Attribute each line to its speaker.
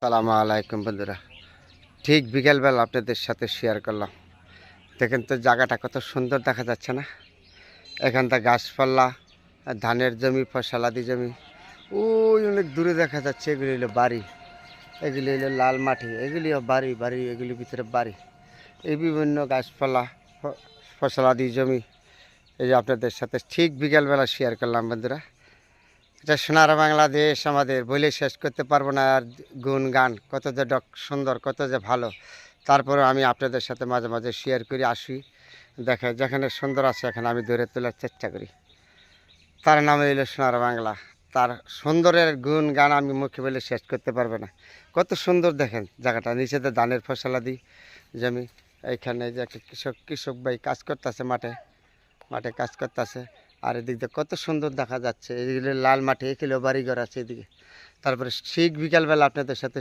Speaker 1: সালামু আলাইকুম বন্ধুরা। ঠিক বিকেলবেলা আপনাদের সাথে শেয়ার করলাম। দেখেন তো জায়গাটা কত সুন্দর দেখা যাচ্ছে না? এখানটা গাছপালা, ধানের জমি, ফসলাদি জমি। ওই অনেক দূরে দেখা যাচ্ছে, এগুলি হলো বাড়ি, এগুলি হলো লাল মাটি, এগুলিও বাড়ি বাড়ি, এগুলির ভিতরে বাড়ি। এই বিভিন্ন গাছপালা, ফসলাদি জমি, এই যে আপনাদের সাথে ঠিক বিকেলবেলা শেয়ার করলাম বন্ধুরা। এটা সোনার বাংলাদেশ আমাদের, বলে শেষ করতে পারবো না। আর গুণ গান কত যে সুন্দর, কত যে ভালো। তারপরে আমি আপনাদের সাথে মাঝে মাঝে শেয়ার করি, আসি, দেখে যেখানে সুন্দর আছে এখানে আমি ধরে তোলার চেষ্টা করি। তার নাম হইল সোনার বাংলা। তার সুন্দরের গুণ গান আমি মুখে বলে শেষ করতে পারবো না। কত সুন্দর দেখেন জায়গাটা, নিচেতে ধানের ফসলাদি জমি। এইখানে যে একটা কৃষক ভাই কাজ করতেছে, মাঠে মাঠে কাজ করতেছে। আর এদিক দিয়ে কত সুন্দর দেখা যাচ্ছে, এদিকে লাল মাঠে, এখানেও বাড়িঘর আছে এদিকে। তারপরে ঠিক বিকালবেলা আপনাদের সাথে